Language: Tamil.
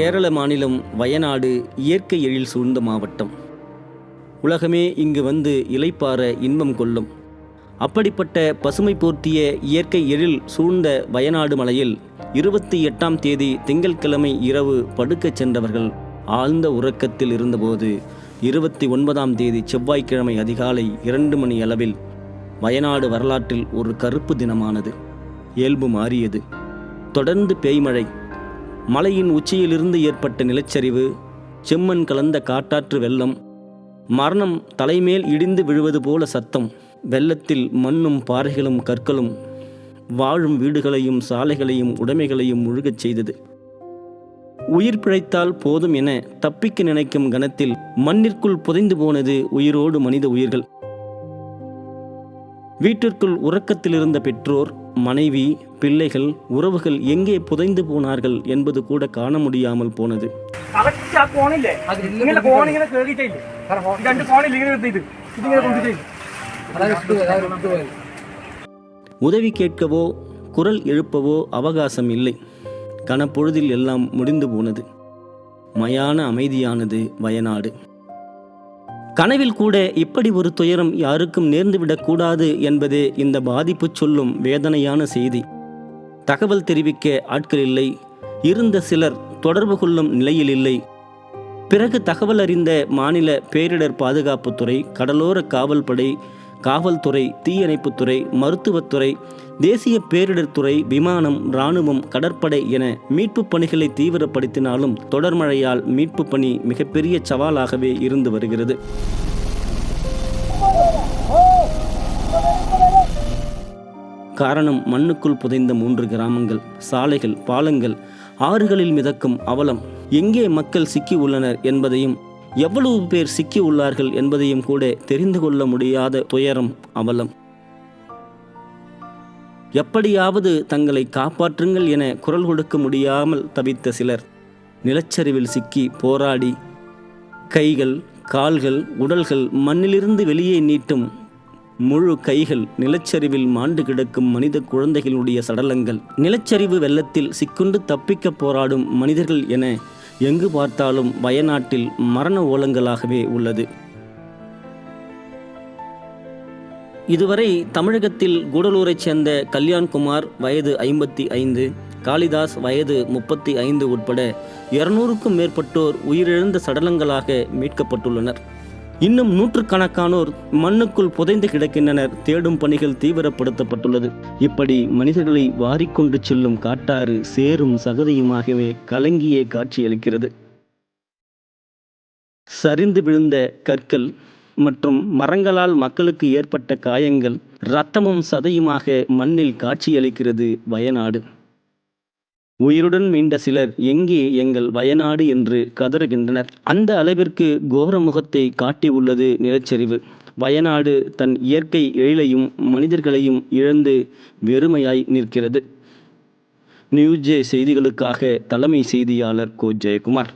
கேரள மாநிலம் வயநாடு இயற்கை எழில் சூழ்ந்த மாவட்டம். உலகமே இங்கு வந்து இளைப்பாற இன்பம் கொள்ளும். அப்படிப்பட்ட பசுமை போர்த்திய இயற்கை எழில் சூழ்ந்த வயநாடு மலையில் 28ஆம் தேதி திங்கட்கிழமை இரவு படுக்கச் சென்றவர்கள் ஆழ்ந்த உறக்கத்தில் இருந்தபோது 29ஆம் தேதி செவ்வாய்க்கிழமை அதிகாலை 2 மணி அளவில் வயநாடு வரலாற்றில் ஒரு கருப்பு தினமானது. இயல்பு மாறியது. தொடர்ந்து பேய்மழை, மலையின் உச்சியிலிருந்து ஏற்பட்ட நிலச்சரிவு, செம்மண் கலந்த காட்டாற்று வெள்ளம், மரணம் தலைமேல் இடிந்து விழுவது போல சத்தம், வெள்ளத்தில் மண்ணும் பாறைகளும் கற்களும் வாழும் வீடுகளையும் சாலைகளையும் உடைமைகளையும் முழுகச் செய்தது. உயிர் பிழைத்தால் போதும் என தப்பிக்க நினைக்கும் கணத்தில் மண்ணிற்குள் புதைந்து போனது உயிரோடு மனித உயிர்கள். வீட்டிற்குள் உறக்கத்தில் இருந்த பெற்றோர், மனைவி, பிள்ளைகள், உறவுகள் எங்கே புதைந்து போனார்கள் என்பது கூட காண முடியாமல் போனது. உதவி கேட்கவோ குரல் எழுப்பவோ அவகாசம் இல்லை. கனப்பொழுதில் எல்லாம் முடிந்து போனது. மயான அமைதியானது வயநாடு. கனவில் கூட இப்படி ஒரு துயரம் யாருக்கும் நேர்ந்துவிடக்கூடாது என்பதே இந்த பாதிப்பு சொல்லும் வேதனையான செய்தி. தகவல் தெரிவிக்க ஆட்கள் இல்லை. இருந்த சிலர் தொடர்பு கொள்ளும் நிலையில் இல்லை. பிறகு தகவல் அறிந்த மாநில பேரிடர் பாதுகாப்புத்துறை, கடலோர காவல்படை, காவல்துறை, தீயணைப்புத்துறை, மருத்துவத்துறை, தேசிய பேரிடர் துறை, விமானம், இராணுவம், கடற்படை என மீட்பு பணிகளை தீவிரப்படுத்தினாலும் தொடர் மழையால் மீட்பு பணி மிகப்பெரிய சவாலாகவே இருந்து வருகிறது. காரணம், மண்ணுக்குள் புதைந்த 3 கிராமங்கள், சாலைகள், பாலங்கள், ஆறுகளில் மிதக்கும் அவலம். எங்கே மக்கள் சிக்கி உள்ளனர் என்பதையும் எவ்வளவு பேர் சிக்கி உள்ளார்கள் என்பதையும் கூட தெரிந்து கொள்ள முடியாத துயரம், அவலம். எப்படியாவது தங்களை காப்பாற்றுங்கள் என குரல் கொடுக்க முடியாமல் தவித்த சிலர் நிலச்சரிவில் சிக்கி போராடி கைகள், கால்கள், உடல்கள் மண்ணிலிருந்து வெளியே நீட்டும் முழு கைகள், நிலச்சரிவில் மாண்டு கிடக்கும் மனித குழந்தைகளுடைய சடலங்கள், நிலச்சரிவு வெள்ளத்தில் சிக்குண்டு தப்பிக்க போராடும் மனிதர்கள் என எங்கு பார்த்தாலும் வயநாட்டில் மரண ஓலங்களாகவே உள்ளது. இதுவரை தமிழகத்தில் கூடலூரைச் சேர்ந்த கல்யாண்குமார் வயது 55, காளிதாஸ் வயது 35 உட்பட 200க்கும் மேற்பட்டோர் உயிரிழந்த சடலங்களாக மீட்கப்பட்டுள்ளனர். இன்னும் நூற்றுக்கணக்கானோர் மண்ணுக்குள் புதைந்து கிடக்கின்றனர். தேடும் பணிகள் தீவிரப்படுத்தப்பட்டுள்ளது. இப்படி மனிதர்களை வாரிக்கொண்டு செல்லும் காட்டாறு சேரும் சகதியுமாகவே கலங்கியே காட்சியளிக்கிறது. சரிந்து விழுந்த கற்கள் மற்றும் மரங்களால் மக்களுக்கு ஏற்பட்ட காயங்கள், இரத்தமும் சதையுமாக மண்ணில் காட்சியளிக்கிறது வயநாடு. உயிருடன் மீண்ட சிலர் எங்கே எங்கள் வயநாடு என்று கதறுகின்றனர். அந்த அளவிற்கு கோர முகத்தை காட்டியுள்ளது நிலச்சரிவு. வயநாடு தன் இயற்கை எழிலையும் மனிதர்களையும் இழந்து வெறுமையாய் நிற்கிறது. நியூஸ் ஜே செய்திகளுக்காக தலைமை செய்தியாளர் கோ. ஜெயக்குமார்.